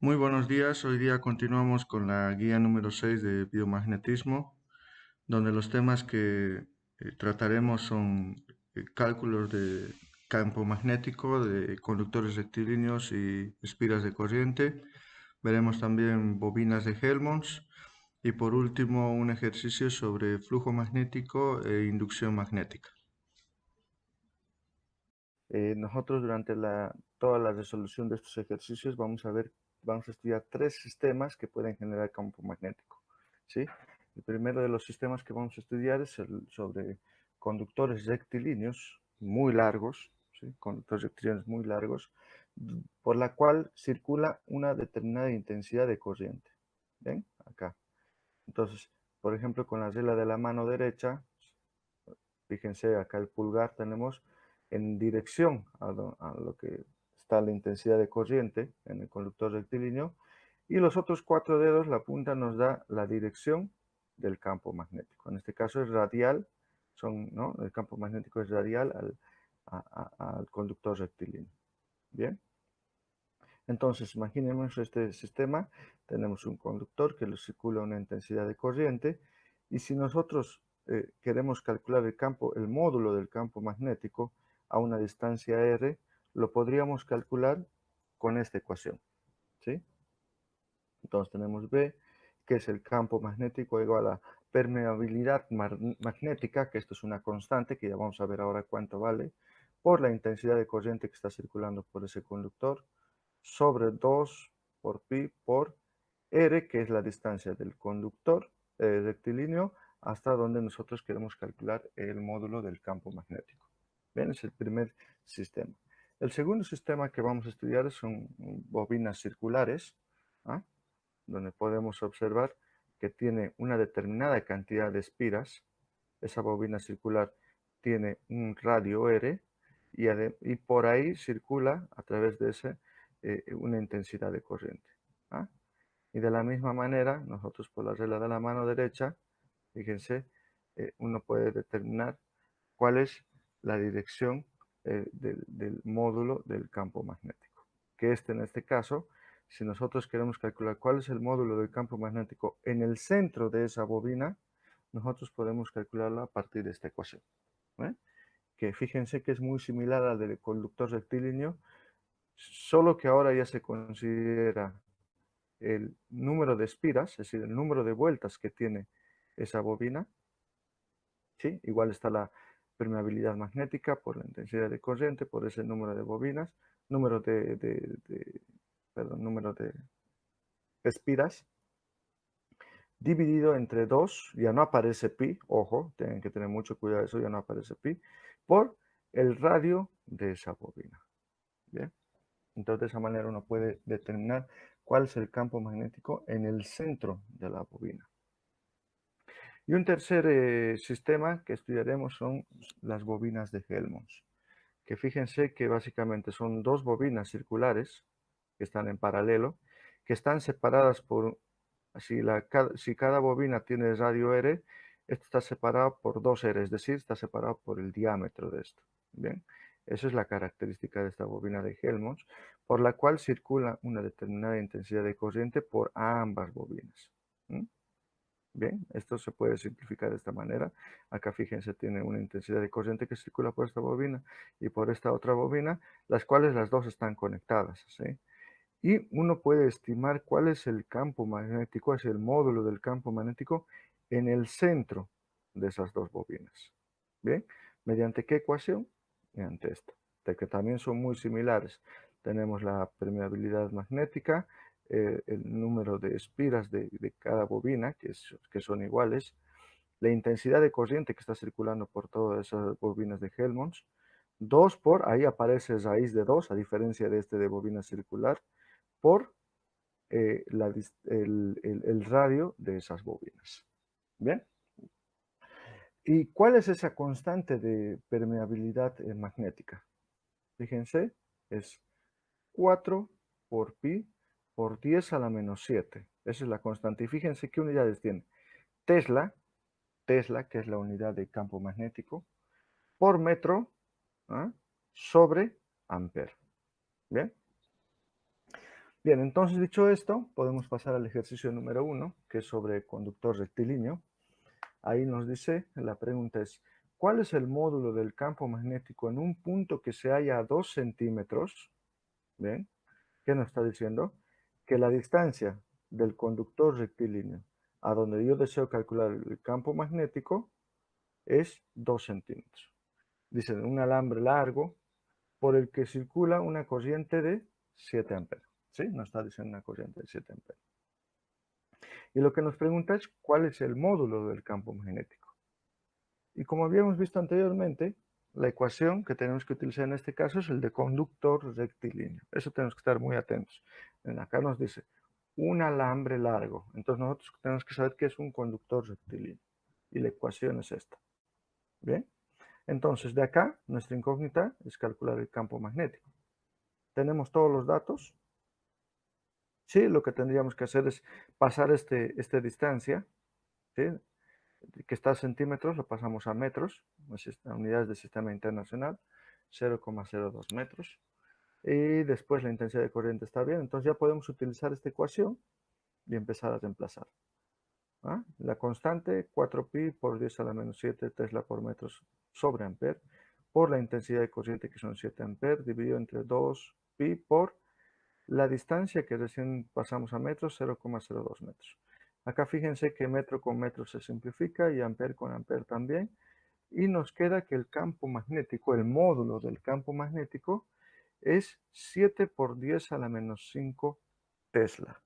Muy buenos días. Hoy día continuamos con la guía número 6 de biomagnetismo, donde los temas que trataremos son cálculos de campo magnético, de conductores rectilíneos y espiras de corriente. Veremos también bobinas de Helmholtz y por último un ejercicio sobre flujo magnético e inducción magnética. Nosotros durante toda la resolución de estos ejercicios vamos a estudiar tres sistemas que pueden generar campo magnético, ¿sí? El primero de los sistemas que vamos a estudiar es sobre conductores rectilíneos muy largos, ¿sí? Conductores rectilíneos muy largos, por la cual circula una determinada intensidad de corriente. ¿Ven? Acá. Entonces, por ejemplo, con la regla de la mano derecha, fíjense, acá el pulgar tenemos en dirección a lo que está la intensidad de corriente en el conductor rectilíneo, y los otros cuatro dedos, la punta nos da la dirección del campo magnético. En este caso es radial, ¿no? El campo magnético es radial al conductor rectilíneo. Bien. Entonces, imaginemos este sistema, tenemos un conductor que le circula una intensidad de corriente, y si nosotros queremos calcular el módulo del campo magnético a una distancia r, lo podríamos calcular con esta ecuación, ¿sí? Entonces tenemos B, que es el campo magnético igual a permeabilidad magnética, que esto es una constante, que ya vamos a ver ahora cuánto vale, por la intensidad de corriente que está circulando por ese conductor, sobre 2 por pi por r, que es la distancia del conductor rectilíneo hasta donde nosotros queremos calcular el módulo del campo magnético. Bien, es el primer sistema. El segundo sistema que vamos a estudiar son bobinas circulares, ¿ah? Donde podemos observar que tiene una determinada cantidad de espiras. Esa bobina circular tiene un radio R y por ahí circula a través de ese una intensidad de corriente, ¿ah? Y de la misma manera, nosotros por la regla de la mano derecha, fíjense, uno puede determinar cuál es la dirección del módulo del campo magnético. Que en este caso, si nosotros queremos calcular cuál es el módulo del campo magnético en el centro de esa bobina, nosotros podemos calcularlo a partir de esta ecuación, ¿eh? Que fíjense que es muy similar al del conductor rectilíneo, solo que ahora ya se considera el número de espiras, es decir, el número de vueltas que tiene esa bobina, ¿sí? Igual está la permeabilidad magnética por la intensidad de corriente, por ese número de bobinas, número número de espiras, dividido entre 2, ya no aparece pi, ojo, tienen que tener mucho cuidado eso, ya no aparece pi, por el radio de esa bobina. Bien, entonces de esa manera uno puede determinar cuál es el campo magnético en el centro de la bobina. Y un tercer sistema que estudiaremos son las bobinas de Helmholtz, que fíjense que básicamente son dos bobinas circulares que están en paralelo, que están separadas por, si cada bobina tiene radio R, esto está separado por dos R, es decir, está separado por el diámetro de esto. Bien, esa es la característica de esta bobina de Helmholtz, por la cual circula una determinada intensidad de corriente por ambas bobinas. Bien, esto se puede simplificar de esta manera. Acá fíjense, tiene una intensidad de corriente que circula por esta bobina y por esta otra bobina, las cuales las dos están conectadas, ¿sí? Y uno puede estimar cuál es el campo magnético, es el módulo del campo magnético en el centro de esas dos bobinas. Bien, ¿mediante qué ecuación? Mediante esta, de que también son muy similares. Tenemos la permeabilidad magnética, el número de espiras de cada bobina, que son iguales, la intensidad de corriente que está circulando por todas esas bobinas de Helmholtz, 2 por, ahí aparece raíz de 2, a diferencia de este de bobina circular, por el radio de esas bobinas. ¿Bien? ¿Y cuál es esa constante de permeabilidad magnética? Fíjense, es 4 por pi por 10 a la menos 7. Esa es la constante. Y fíjense qué unidades tiene. Tesla, que es la unidad de campo magnético, por metro, ¿ah?, sobre amper. ¿Bien? Bien, entonces dicho esto, podemos pasar al ejercicio número 1, que es sobre conductor rectilíneo. Ahí nos dice, la pregunta es, ¿cuál es el módulo del campo magnético en un punto que se halla a 2 centímetros? ¿Bien? ¿Qué nos está diciendo? Que la distancia del conductor rectilíneo a donde yo deseo calcular el campo magnético es 2 centímetros. Dicen un alambre largo por el que circula una corriente de 7 amperes. ¿Sí? Nos está diciendo una corriente de 7 amperes. Y lo que nos pregunta es cuál es el módulo del campo magnético. Y como habíamos visto anteriormente, la ecuación que tenemos que utilizar en este caso es el de conductor rectilíneo. Eso tenemos que estar muy atentos. Acá nos dice un alambre largo. Entonces nosotros tenemos que saber qué es un conductor rectilíneo. Y la ecuación es esta. ¿Bien? Entonces de acá, nuestra incógnita es calcular el campo magnético. Tenemos todos los datos. Sí, lo que tendríamos que hacer es pasar esta distancia, ¿sí? Que está a centímetros, lo pasamos a metros, a unidades del sistema internacional, 0,02 metros. Y después la intensidad de corriente está bien, entonces ya podemos utilizar esta ecuación y empezar a reemplazar. ¿Ah? La constante 4pi por 10 a la menos 7 Tesla por metro sobre amper, por la intensidad de corriente que son 7 amperes, dividido entre 2pi por la distancia que recién pasamos a metros, 0,02 metros. Acá fíjense que metro con metro se simplifica y amper con amper también. Y nos queda que el campo magnético, el módulo del campo magnético, es 7 por 10 a la menos 5 Tesla.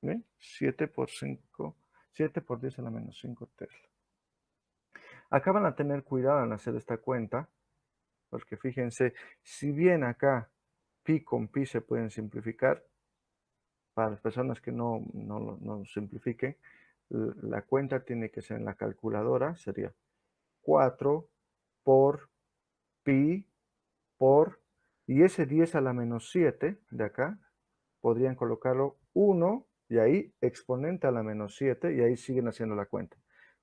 ¿Bien? 7 por 5, 7 por 10 a la menos 5 Tesla. Acá van a tener cuidado en hacer esta cuenta, porque fíjense, si bien acá pi con pi se pueden simplificar, para las personas que no simplifiquen, la cuenta tiene que ser en la calculadora, sería 4 por pi por, y ese 10 a la menos 7 de acá, podrían colocarlo 1 y ahí exponente a la menos 7 y ahí siguen haciendo la cuenta.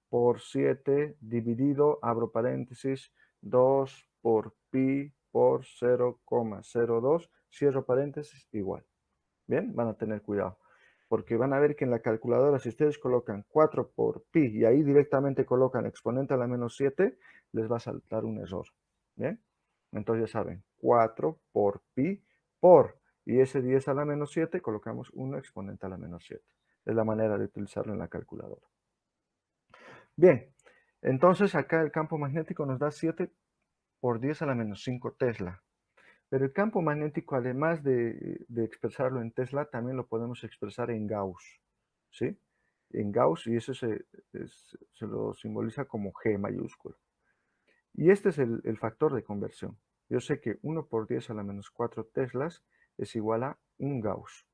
Por 7 dividido, abro paréntesis, 2 por pi por 0,02, cierro paréntesis, igual. Bien, van a tener cuidado. Porque van a ver que en la calculadora, si ustedes colocan 4 por pi y ahí directamente colocan exponente a la menos 7, les va a saltar un error. ¿Bien? Entonces ya saben, 4 por pi por, y ese 10 a la menos 7, colocamos 1 exponente a la menos 7. Es la manera de utilizarlo en la calculadora. Bien, entonces acá el campo magnético nos da 7 por 10 a la menos 5 Tesla. Pero el campo magnético, además de expresarlo en Tesla, también lo podemos expresar en Gauss, ¿sí? En Gauss, y eso se lo simboliza como G mayúscula. Y este es el factor de conversión. Yo sé que 1 por 10 a la menos 4 Teslas es igual a 1 Gauss.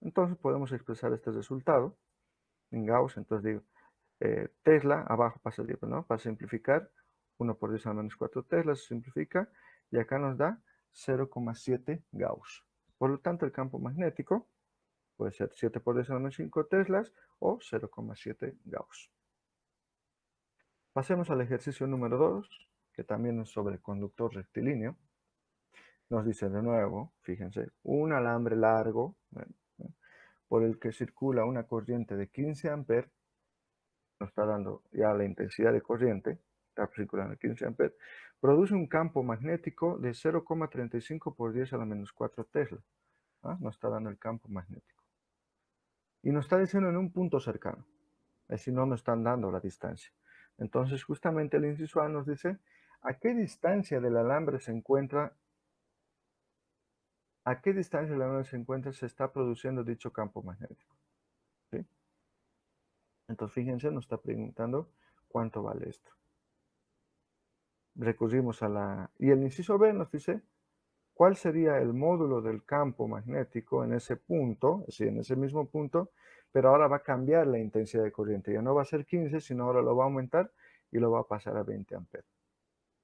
Entonces podemos expresar este resultado en Gauss. Entonces digo, Tesla, abajo pasa el ¿no? Para simplificar, 1 por 10 a la menos 4 Teslas se simplifica, y acá nos da 0,7 Gauss. Por lo tanto, el campo magnético puede ser 7 por 10 a la menos 5 Teslas o 0,7 Gauss. Pasemos al ejercicio número 2, que también es sobre conductor rectilíneo. Nos dice de nuevo, fíjense, un alambre largo por el que circula una corriente de 15 amperes, nos está dando ya la intensidad de corriente, está circulando 15 amperes, produce un campo magnético de 0,35 por 10 a la menos 4 Tesla. ¿Ah? Nos está dando el campo magnético. Y nos está diciendo en un punto cercano. Es decir, no nos están dando la distancia. Entonces, justamente el inciso A nos dice a qué distancia del alambre se encuentra, se está produciendo dicho campo magnético. ¿Sí? Entonces, fíjense, nos está preguntando cuánto vale esto. Recurrimos a la... Y el inciso B nos dice cuál sería el módulo del campo magnético en ese punto, es decir, en ese mismo punto, pero ahora va a cambiar la intensidad de corriente. Ya no va a ser 15, sino ahora lo va a aumentar y lo va a pasar a 20 amperes.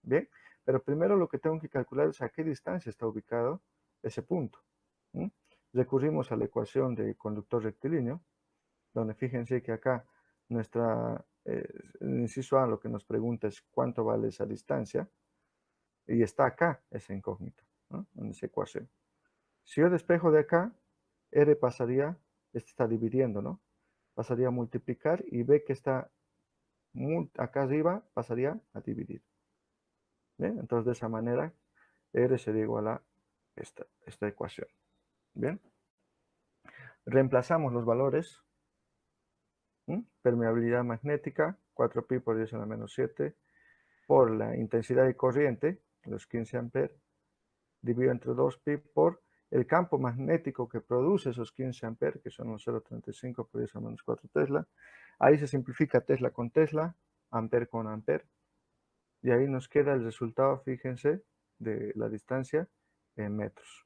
Bien, pero primero lo que tengo que calcular es a qué distancia está ubicado ese punto. Recurrimos a la ecuación de conductor rectilíneo, donde fíjense que acá el inciso A lo que nos pregunta es cuánto vale esa distancia, y está acá esa incógnita, ¿no? En esa ecuación. Si yo despejo de acá, R pasaría, este está dividiendo, ¿no? Pasaría a multiplicar y B que está acá arriba pasaría a dividir. ¿Bien? Entonces de esa manera R sería igual a esta ecuación. Bien. Reemplazamos los valores. Permeabilidad magnética, 4pi por 10 a la menos 7, por la intensidad de corriente, los 15 amperes, dividido entre 2pi por el campo magnético que produce esos 15 amperes, que son los 0,35 por 10 a la menos 4 Tesla. Ahí se simplifica Tesla con Tesla, ampere con ampere, y ahí nos queda el resultado, fíjense, de la distancia en metros.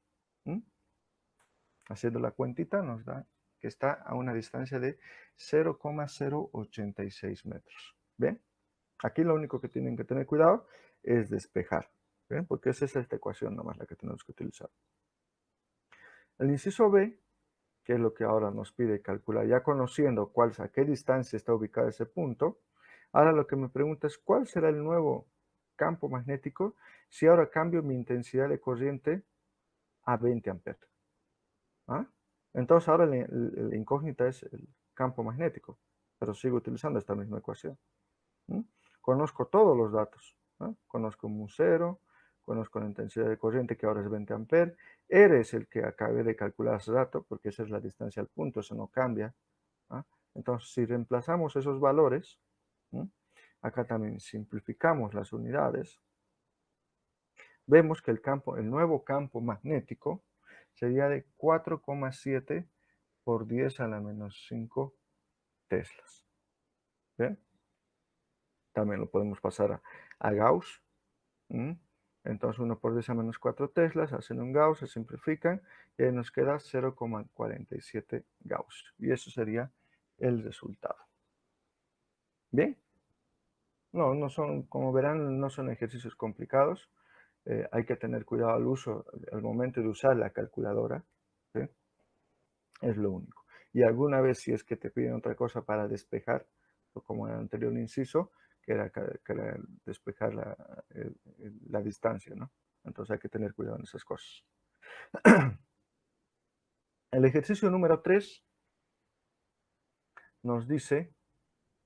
Haciendo la cuentita nos da que está a una distancia de 0,086 metros. ¿Bien? Aquí lo único que tienen que tener cuidado es despejar. ¿Bien? Porque esa es esta ecuación nomás la que tenemos que utilizar. El inciso B, que es lo que ahora nos pide calcular, ya conociendo a qué distancia está ubicado ese punto, ahora lo que me pregunta es cuál será el nuevo campo magnético si ahora cambio mi intensidad de corriente a 20 amperes. ¿Ah? Entonces ahora la incógnita es el campo magnético, pero sigo utilizando esta misma ecuación. Conozco todos los datos. Conozco mu0, conozco la intensidad de corriente que ahora es 20 amperes. R es el que acabé de calcular hace rato, porque esa es la distancia al punto, eso no cambia. Entonces si reemplazamos esos valores, acá también simplificamos las unidades, vemos que el nuevo campo magnético sería de 4,7 por 10 a la menos 5 teslas. ¿Bien? También lo podemos pasar a Gauss. Entonces 1 por 10 a menos 4 teslas, hacen un Gauss, se simplifican y ahí nos queda 0,47 Gauss. Y eso sería el resultado. ¿Bien? No son, como verán, no son ejercicios complicados. Hay que tener cuidado al momento de usar la calculadora. ¿Sí? Es lo único. Y alguna vez si es que te piden otra cosa para despejar, o como en el anterior inciso, que era despejar la distancia, ¿no? Entonces hay que tener cuidado en esas cosas. El ejercicio número 3 nos dice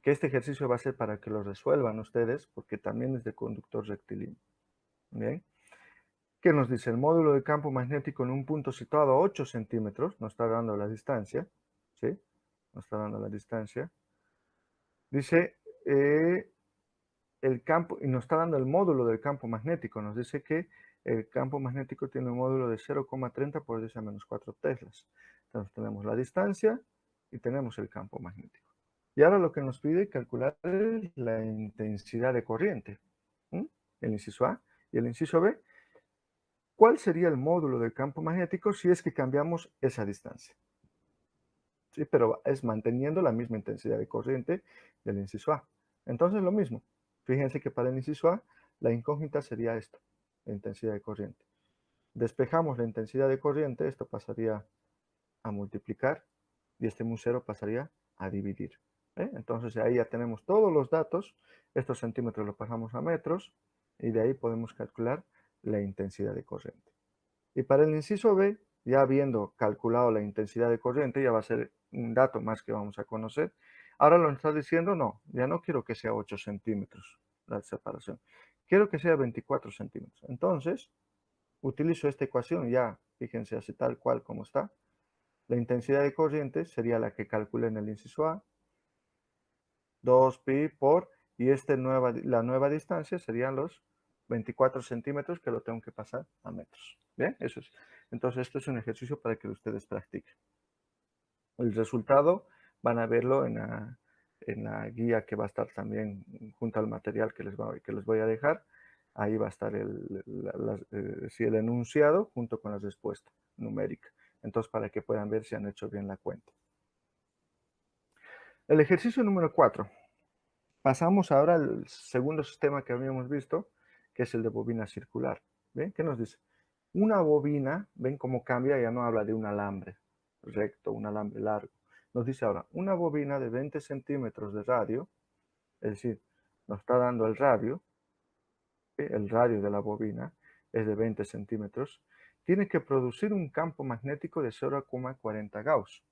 que este ejercicio va a ser para que lo resuelvan ustedes, porque también es de conductor rectilíneo. ¿Bien? ¿Qué nos dice? El módulo de campo magnético en un punto situado a 8 centímetros, nos está dando la distancia, ¿sí? Nos está dando la distancia. Dice el campo, y nos está dando el módulo del campo magnético. Nos dice que el campo magnético tiene un módulo de 0,30 por 10 a menos 4 teslas. Entonces tenemos la distancia y tenemos el campo magnético. Y ahora lo que nos pide calcular es la intensidad de corriente. El inciso A y el inciso B. ¿Cuál sería el módulo del campo magnético si es que cambiamos esa distancia? Sí, pero es manteniendo la misma intensidad de corriente del inciso A. Entonces lo mismo. Fíjense que para el inciso A, la incógnita sería esto, la intensidad de corriente. Despejamos la intensidad de corriente, esto pasaría a multiplicar y este mu0 pasaría a dividir. Entonces ahí ya tenemos todos los datos, estos centímetros los pasamos a metros y de ahí podemos calcular la intensidad de corriente. Y para el inciso B, ya habiendo calculado la intensidad de corriente, ya va a ser un dato más que vamos a conocer. Ahora lo está diciendo, no, ya no quiero que sea 8 centímetros la separación. Quiero que sea 24 centímetros. Entonces, utilizo esta ecuación ya, fíjense, así tal cual como está. La intensidad de corriente sería la que calculé en el inciso A, 2pi por, y la nueva distancia serían los 24 centímetros que lo tengo que pasar a metros. ¿Bien? Eso es. Entonces, esto es un ejercicio para que ustedes practiquen. El resultado van a verlo en la guía que va a estar también junto al material que les voy a dejar. Ahí va a estar el enunciado junto con la respuesta numérica. Entonces, para que puedan ver si han hecho bien la cuenta. El ejercicio número 4. Pasamos ahora al segundo sistema que habíamos visto, que es el de bobina circular. ¿Ven? ¿Qué nos dice? Una bobina, ven cómo cambia, ya no habla de un alambre recto, un alambre largo. Nos dice ahora, una bobina de 20 centímetros de radio, es decir, nos está dando el radio de la bobina es de 20 centímetros, tiene que producir un campo magnético de 0,40 Gauss.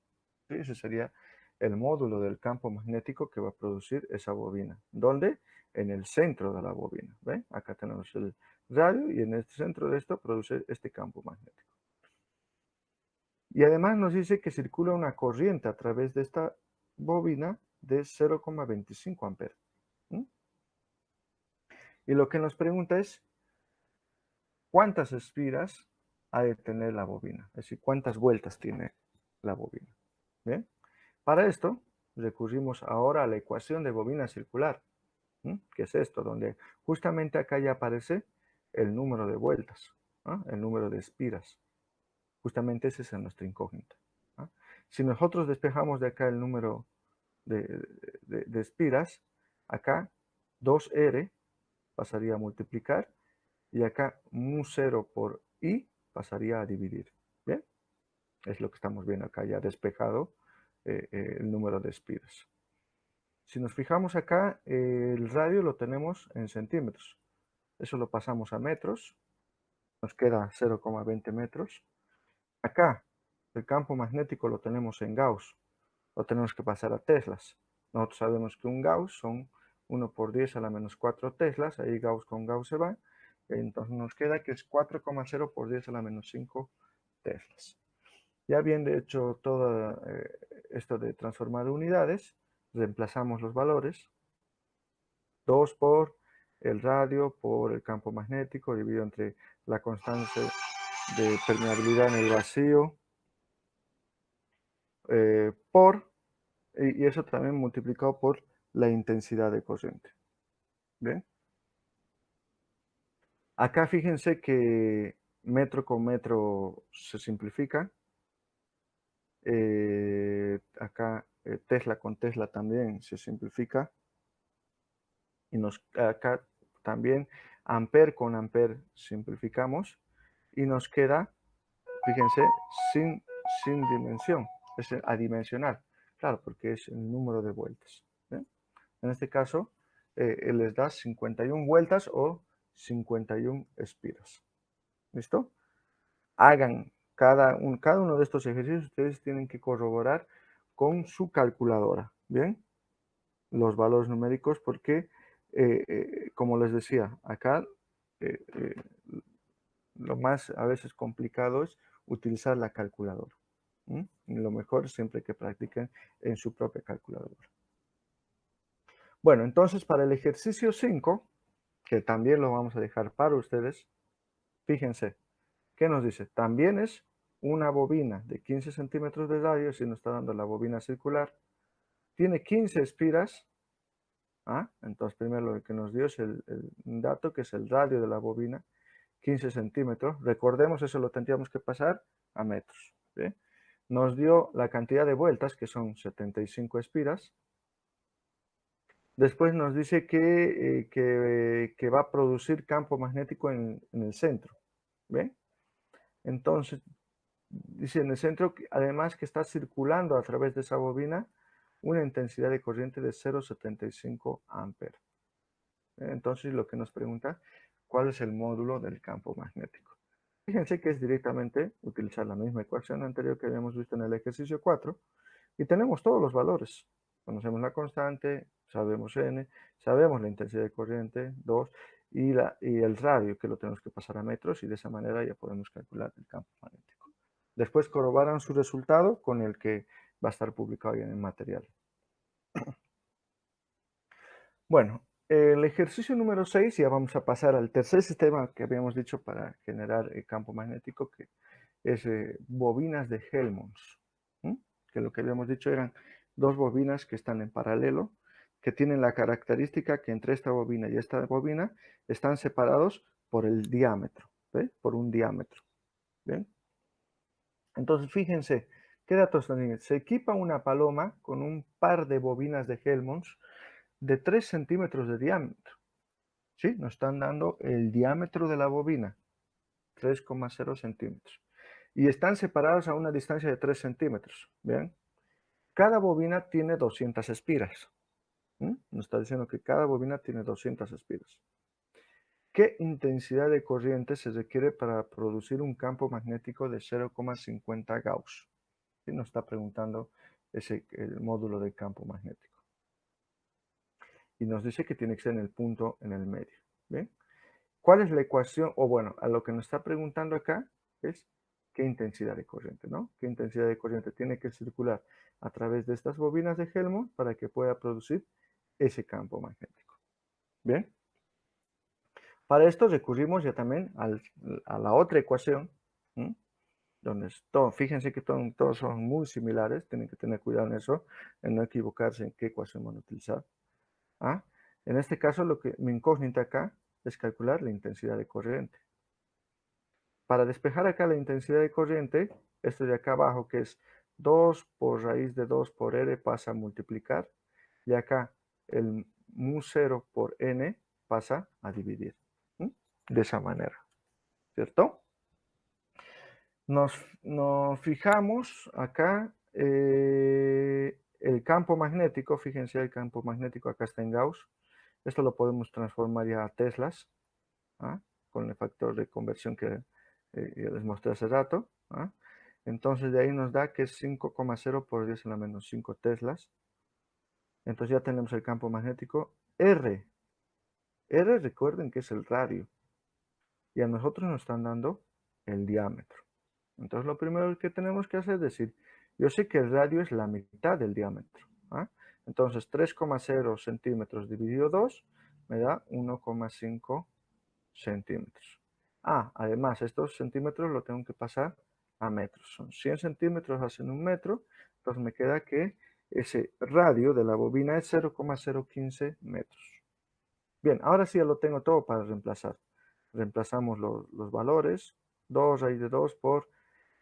¿Sí? Ese sería el módulo del campo magnético que va a producir esa bobina. ¿Dónde? En el centro de la bobina. ¿Ven? Acá tenemos el radio y en el centro de esto produce este campo magnético. Y además nos dice que circula una corriente a través de esta bobina de 0,25 amperes. Y lo que nos pregunta es, ¿cuántas espiras ha de tener la bobina? Es decir, ¿cuántas vueltas tiene la bobina? ¿Bien? Para esto, recurrimos ahora a la ecuación de bobina circular, que es esto, donde justamente acá ya aparece el número de vueltas, el número de espiras. Justamente ese es nuestra incógnita. Si nosotros despejamos de acá el número de espiras, acá 2R pasaría a multiplicar y acá mu0 por I pasaría a dividir. ¿Bien? Es lo que estamos viendo acá ya despejado el número de espiras. Si nos fijamos acá, el radio lo tenemos en centímetros. Eso lo pasamos a metros. Nos queda 0,20 metros. Acá, el campo magnético lo tenemos en Gauss. Lo tenemos que pasar a teslas. Nosotros sabemos que un Gauss son 1 por 10 a la menos 4 teslas. Ahí Gauss con Gauss se va. Entonces nos queda que es 4,0 por 10 a la menos 5 teslas. Ya habiendo hecho todo esto de transformar unidades, reemplazamos los valores. 2 por el radio por el campo magnético dividido entre la constante de permeabilidad en el vacío y eso también multiplicado por la intensidad de corriente. ¿Bien? Acá fíjense que metro con metro se simplifica. Acá Tesla con Tesla también se simplifica. Y acá también amper con amper simplificamos. Y nos queda, fíjense, sin dimensión. Es adimensional. Claro, porque es el número de vueltas. ¿Bien? En este caso, les da 51 vueltas o 51 espiras. ¿Listo? Hagan cada uno de estos ejercicios, ustedes tienen que corroborar con su calculadora, ¿bien? Los valores numéricos porque, como les decía, acá lo más a veces complicado es utilizar la calculadora. Lo mejor es siempre que practiquen en su propia calculadora. Bueno, entonces para el ejercicio 5, que también lo vamos a dejar para ustedes, fíjense, ¿qué nos dice? También es una bobina de 15 centímetros de radio, si nos está dando la bobina circular, tiene 15 espiras. Entonces primero lo que nos dio es el dato, que es el radio de la bobina, 15 centímetros. Recordemos, eso lo tendríamos que pasar a metros. ¿Sí? Nos dio la cantidad de vueltas, que son 75 espiras. Después nos dice que va a producir campo magnético en el centro. ¿Ven? Entonces, dice en el centro, además que está circulando a través de esa bobina una intensidad de corriente de 0,75 amperes. Entonces, lo que nos pregunta, ¿cuál es el módulo del campo magnético? Fíjense que es directamente utilizar la misma ecuación anterior que habíamos visto en el ejercicio 4 y tenemos todos los valores. Conocemos la constante, sabemos n, sabemos la intensidad de corriente, 2, y el radio, que lo tenemos que pasar a metros, y de esa manera ya podemos calcular el campo magnético. Después corroboran su resultado con el que va a estar publicado en el material. Bueno, el ejercicio número 6, ya vamos a pasar al tercer sistema que habíamos dicho para generar el campo magnético, que es bobinas de Helmholtz. Que lo que habíamos dicho eran dos bobinas que están en paralelo, que tienen la característica que entre esta bobina y esta bobina están separados por el diámetro, ¿ve? Por un diámetro. ¿Bien? Entonces, fíjense, ¿qué datos tienen? Se equipa una paloma con un par de bobinas de Helmholtz de 3 centímetros de diámetro. ¿Sí? Nos están dando el diámetro de la bobina, 3,0 centímetros. Y están separados a una distancia de 3 centímetros. ¿Bien? Cada bobina tiene 200 espiras. Nos está diciendo que cada bobina tiene 200 espiras. ¿Qué intensidad de corriente se requiere para producir un campo magnético de 0,50 Gauss? ¿Sí? Nos está preguntando el módulo de campo magnético. Y nos dice que tiene que ser en el punto en el medio. ¿Bien? ¿Cuál es la ecuación? O bueno, a lo que nos está preguntando acá es qué intensidad de corriente, ¿no? ¿Qué intensidad de corriente tiene que circular a través de estas bobinas de Helmholtz para que pueda producir ese campo magnético? ¿Bien? Para esto recurrimos ya también a la otra ecuación, ¿m? Donde fíjense que todos son muy similares, tienen que tener cuidado en eso, en no equivocarse en qué ecuación van a utilizar. ¿Ah? En este caso, mi incógnita acá es calcular la intensidad de corriente. Para despejar acá la intensidad de corriente, esto de acá abajo que es 2 por raíz de 2 por R pasa a multiplicar, y acá el mu0 por n pasa a dividir. De esa manera, ¿cierto? Nos fijamos acá el campo magnético, fíjense el campo magnético acá está en Gauss. Esto lo podemos transformar ya a teslas, ¿ah? Con el factor de conversión que les mostré hace rato. ¿Ah? Entonces de ahí nos da que es 5,0 por 10 a la menos 5 teslas. Entonces ya tenemos el campo magnético R. R recuerden que es el radio. Y a nosotros nos están dando el diámetro. Entonces lo primero que tenemos que hacer es decir, yo sé que el radio es la mitad del diámetro. ¿Ah? Entonces 3,0 centímetros dividido 2 me da 1,5 centímetros. Además estos centímetros lo tengo que pasar a metros. Son 100 centímetros hacen un metro. Entonces me queda que ese radio de la bobina es 0,015 metros. Bien, ahora sí ya lo tengo todo para reemplazar. Reemplazamos los valores. 2 raíz de 2 por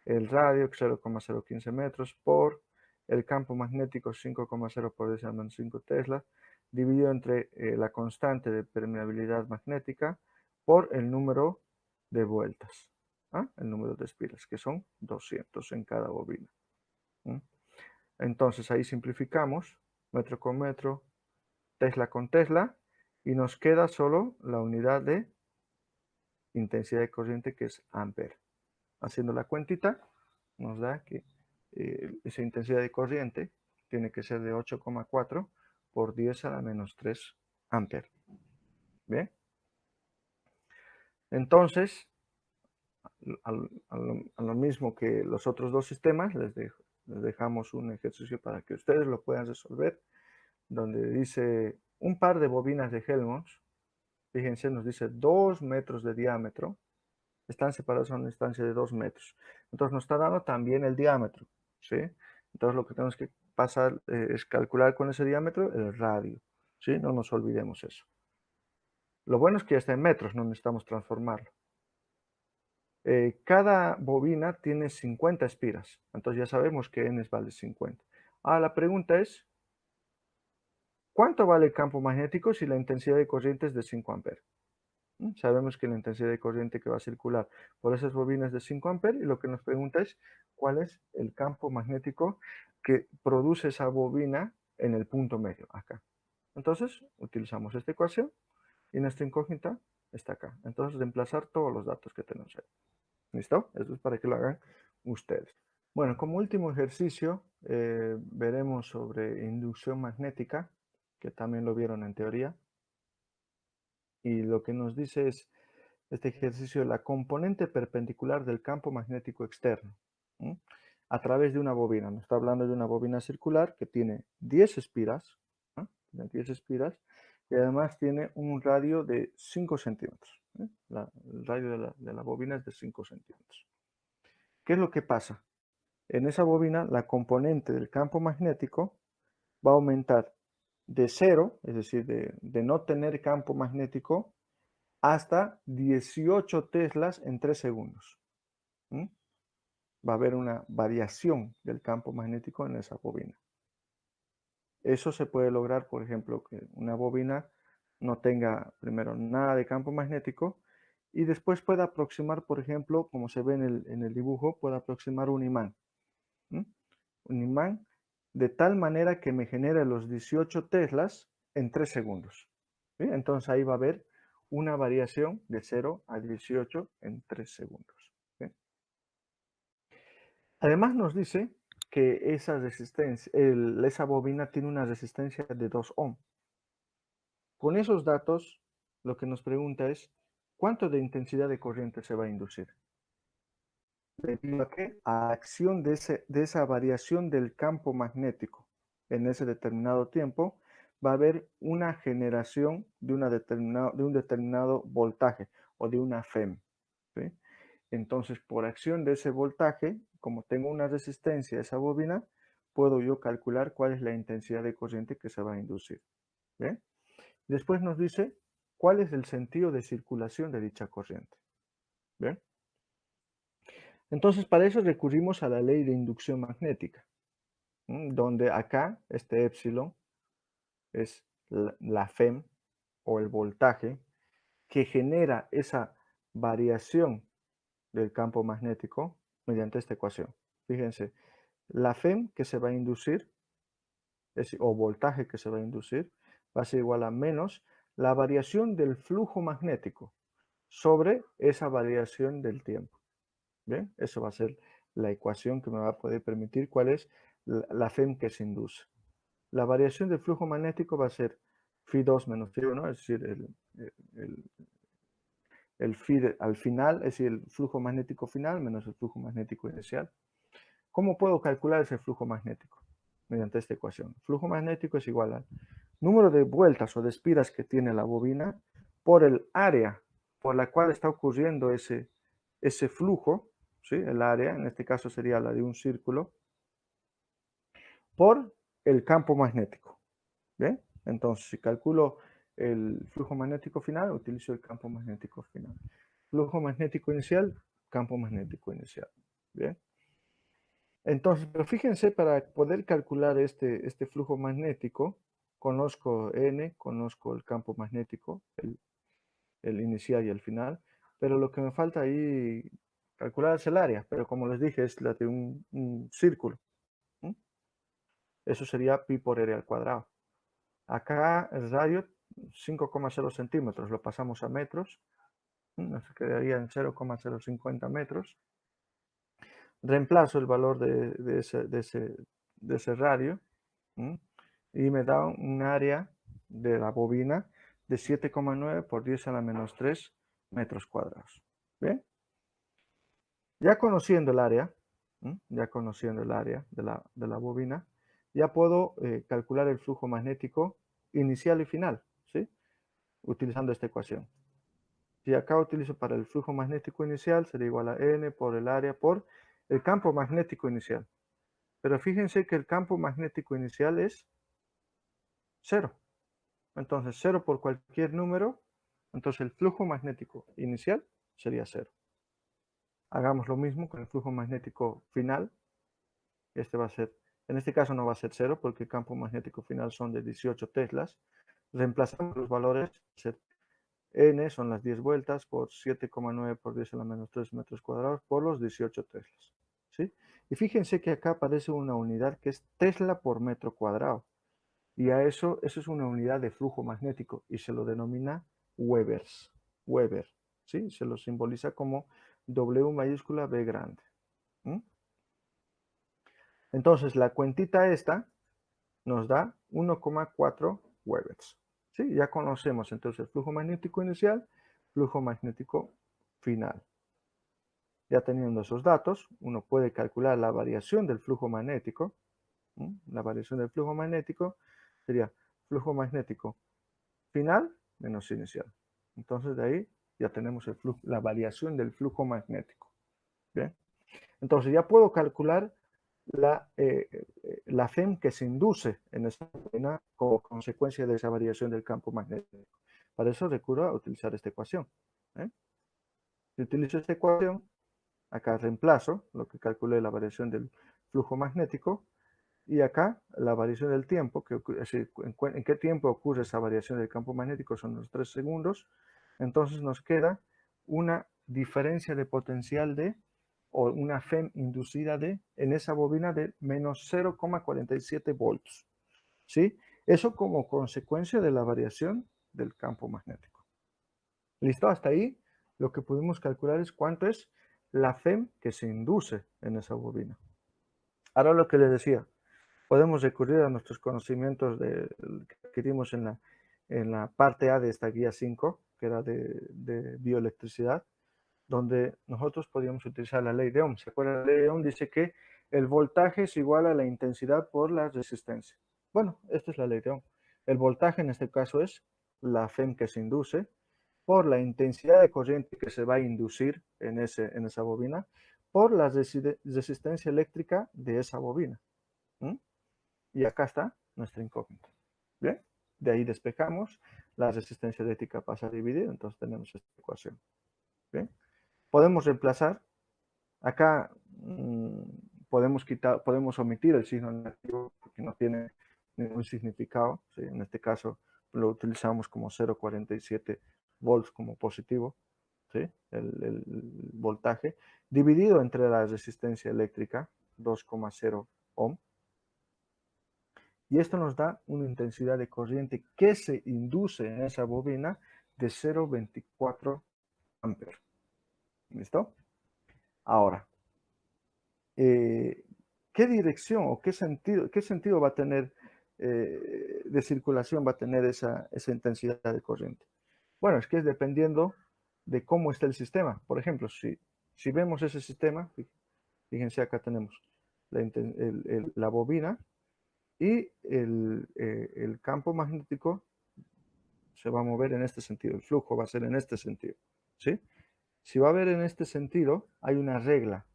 el radio, 0,015 metros, por el campo magnético, 5,0 por 10 a la menos 5 teslas, dividido entre la constante de permeabilidad magnética por el número de vueltas, el número de espiras, que son 200 en cada bobina. Entonces ahí simplificamos, metro con metro, tesla con tesla, y nos queda solo la unidad de intensidad de corriente, que es ampere. Haciendo la cuentita, nos da que esa intensidad de corriente tiene que ser de 8,4 por 10 a la menos 3 amperes. Bien. Entonces, a lo mismo que los otros dos sistemas, les dejamos un ejercicio para que ustedes lo puedan resolver, donde dice un par de bobinas de Helmholtz, fíjense, nos dice 2 metros de diámetro, están separados a una distancia de 2 metros. Entonces nos está dando también el diámetro, ¿sí? Entonces lo que tenemos que pasar es calcular con ese diámetro el radio, ¿sí? No nos olvidemos eso. Lo bueno es que ya está en metros, no necesitamos transformarlo. Cada bobina tiene 50 espiras, entonces ya sabemos que n vale 50. Ahora la pregunta es, ¿cuánto vale el campo magnético si la intensidad de corriente es de 5 amperes? Sabemos que la intensidad de corriente que va a circular por esas bobinas es de 5 amperes, y lo que nos pregunta es cuál es el campo magnético que produce esa bobina en el punto medio, acá. Entonces, utilizamos esta ecuación y nuestra incógnita está acá. Entonces, reemplazar todos los datos que tenemos ahí. ¿Listo? Eso es para que lo hagan ustedes. Bueno, como último ejercicio, veremos sobre inducción magnética, que también lo vieron en teoría. Y lo que nos dice es este ejercicio, la componente perpendicular del campo magnético externo, a través de una bobina. Nos está hablando de una bobina circular que tiene 10 espiras, tiene 10 espiras, y además tiene un radio de 5 centímetros. El radio de la bobina es de 5 centímetros. ¿Qué es lo que pasa? En esa bobina, la componente del campo magnético va a aumentar de 0, es decir, de no tener campo magnético, hasta 18 teslas en 3 segundos. Va a haber una variación del campo magnético en esa bobina. Eso se puede lograr, por ejemplo, que una bobina no tenga primero nada de campo magnético y después pueda aproximar, por ejemplo, como se ve en el dibujo, pueda aproximar un imán. Un imán de tal manera que me genere los 18 teslas en 3 segundos. ¿Sí? Entonces ahí va a haber una variación de 0 a 18 en 3 segundos. ¿Sí? Además nos dice que esa resistencia, esa bobina tiene una resistencia de 2 ohm. Con esos datos, lo que nos pregunta es, ¿cuánto de intensidad de corriente se va a inducir? ¿Debido a qué? A la acción de esa variación del campo magnético en ese determinado tiempo, va a haber una generación de un determinado voltaje o de una FEM. ¿Sí? Entonces, por acción de ese voltaje, como tengo una resistencia a esa bobina, puedo yo calcular cuál es la intensidad de corriente que se va a inducir. ¿Bien? Después nos dice cuál es el sentido de circulación de dicha corriente. ¿Bien? Entonces, para eso recurrimos a la ley de inducción magnética, donde acá este épsilon es la FEM o el voltaje que genera esa variación del campo magnético mediante esta ecuación. Fíjense, la FEM que se va a inducir, o voltaje que se va a inducir, va a ser igual a menos la variación del flujo magnético sobre esa variación del tiempo. Bien, eso va a ser la ecuación que me va a poder permitir cuál es la FEM que se induce. La variación del flujo magnético va a ser phi2 menos phi1, es decir, el phi al final, es decir, el flujo magnético final menos el flujo magnético inicial. ¿Cómo puedo calcular ese flujo magnético? Mediante esta ecuación. El flujo magnético es igual al número de vueltas o de espiras que tiene la bobina por el área por la cual está ocurriendo ese flujo, ¿sí? El área, en este caso sería la de un círculo, por el campo magnético. ¿Bien? Entonces, si calculo el flujo magnético final, utilizo el campo magnético final. Flujo magnético inicial, campo magnético inicial. ¿Bien? Entonces, pero fíjense, para poder calcular este flujo magnético, conozco N, conozco el campo magnético, el inicial y el final, pero lo que me falta ahí calcular es el área, pero como les dije, es la de un círculo. ¿Mm? Eso sería pi por r al cuadrado. Acá el radio 5,0 centímetros, lo pasamos a metros, nos quedaría en 0,050 metros. Reemplazo el valor de ese radio y me da un área de la bobina de 7,9 por 10 a la menos 3 metros cuadrados. ¿Bien? Ya conociendo el área, ya conociendo el área de la bobina, ya puedo calcular el flujo magnético inicial y final, ¿sí? Utilizando esta ecuación. Si acá utilizo para el flujo magnético inicial, sería igual a N por el área por el campo magnético inicial. Pero fíjense que el campo magnético inicial es 0. Entonces, 0 por cualquier número, entonces el flujo magnético inicial sería 0. Hagamos lo mismo con el flujo magnético final. Este va a ser, en este caso no va a ser 0 porque el campo magnético final son de 18 teslas. Reemplazamos los valores, N son las 10 vueltas por 7,9 por 10 a la menos 3 metros cuadrados por los 18 teslas. ¿Sí? Y fíjense que acá aparece una unidad que es tesla por metro cuadrado. Y a eso es una unidad de flujo magnético y se lo denomina Webers. Weber. ¿Sí? Se lo simboliza como W mayúscula B grande. Entonces la cuentita esta nos da 1,4 Webers. ¿Sí? Ya conocemos entonces el flujo magnético inicial, flujo magnético final. Ya teniendo esos datos, uno puede calcular la variación del flujo magnético. La variación del flujo magnético sería flujo magnético final menos inicial. Entonces de ahí ya tenemos la variación del flujo magnético. ¿Bien? Entonces ya puedo calcular la FEM que se induce en esa bobina como consecuencia de esa variación del campo magnético. Para eso recurro a utilizar esta ecuación. Si utilizo esta ecuación, acá reemplazo lo que calculé la variación del flujo magnético y acá la variación del tiempo, es decir, en qué tiempo ocurre esa variación del campo magnético, son los 3 segundos. Entonces nos queda una diferencia de potencial o una FEM inducida en esa bobina de menos 0,47 volts. ¿Sí? Eso como consecuencia de la variación del campo magnético. ¿Listo? Hasta ahí lo que pudimos calcular es cuánto es la FEM que se induce en esa bobina. Ahora lo que les decía, podemos recurrir a nuestros conocimientos que adquirimos en la parte A de esta guía 5, que era de bioelectricidad, donde nosotros podíamos utilizar la ley de Ohm. ¿Se acuerdan? La ley de Ohm dice que el voltaje es igual a la intensidad por la resistencia. Bueno, esta es la ley de Ohm. El voltaje en este caso es la FEM que se induce por la intensidad de corriente que se va a inducir en esa bobina por la resistencia eléctrica de esa bobina. ¿Mm? Y acá está nuestra incógnita. ¿Bien? De ahí despejamos, la resistencia eléctrica pasa a dividir, entonces tenemos esta ecuación. ¿Bien? Podemos reemplazar, acá podemos omitir el signo negativo porque no tiene ningún significado, ¿sí? En este caso lo utilizamos como 0,47 volts como positivo, ¿sí? El voltaje, dividido entre la resistencia eléctrica, 2,0 ohm, y esto nos da una intensidad de corriente que se induce en esa bobina de 0,24 amperes. ¿Listo? Ahora, ¿qué dirección o qué sentido va a tener de circulación va a tener esa intensidad de corriente? Bueno, es que es dependiendo de cómo está el sistema. Por ejemplo, si vemos ese sistema, fíjense acá tenemos la bobina y el campo magnético se va a mover en este sentido, el flujo va a ser en este sentido, ¿sí? Si va a haber en este sentido, hay una regla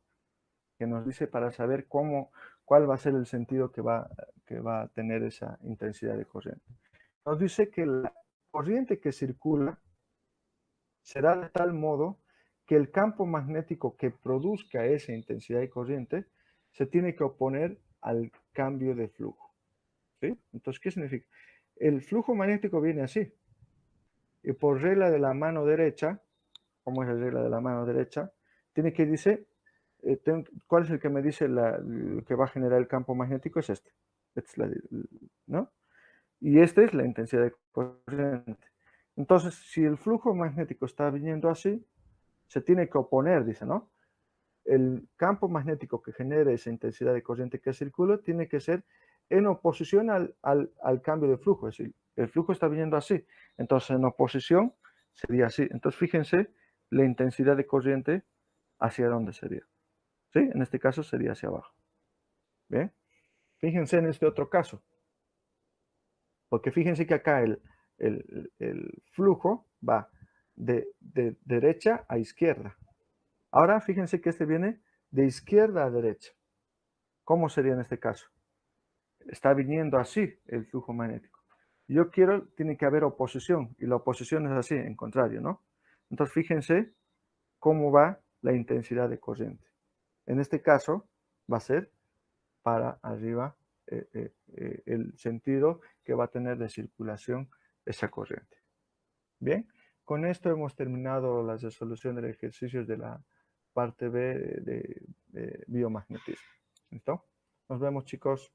que nos dice para saber cuál va a ser el sentido que va a tener esa intensidad de corriente. Nos dice que la corriente que circula será de tal modo que el campo magnético que produzca esa intensidad de corriente se tiene que oponer al cambio de flujo. ¿Sí? Entonces, ¿qué significa? El flujo magnético viene así. Y por regla de la mano derecha, ¿cómo es la regla de la mano derecha? Tiene que decir, ¿cuál es el que me dice que va a generar el campo magnético? Es este. ¿No? Y esta es la intensidad de corriente. Entonces, si el flujo magnético está viniendo así, se tiene que oponer, dice, ¿no? El campo magnético que genere esa intensidad de corriente que circula tiene que ser en oposición al cambio de flujo. Es decir, el flujo está viniendo así. Entonces, en oposición sería así. Entonces, fíjense la intensidad de corriente hacia dónde sería. ¿Sí? En este caso sería hacia abajo. ¿Bien? Fíjense en este otro caso. Porque fíjense que acá el flujo va de derecha a izquierda. Ahora fíjense que este viene de izquierda a derecha. ¿Cómo sería en este caso? Está viniendo así el flujo magnético. Yo quiero, tiene que haber oposición, y la oposición es así, en contrario, ¿no? Entonces fíjense cómo va la intensidad de corriente. En este caso va a ser para arriba el sentido que va a tener de circulación esa corriente. Bien, con esto hemos terminado la resolución de ejercicios de la parte B de biomagnetismo. ¿Listo? Nos vemos, chicos.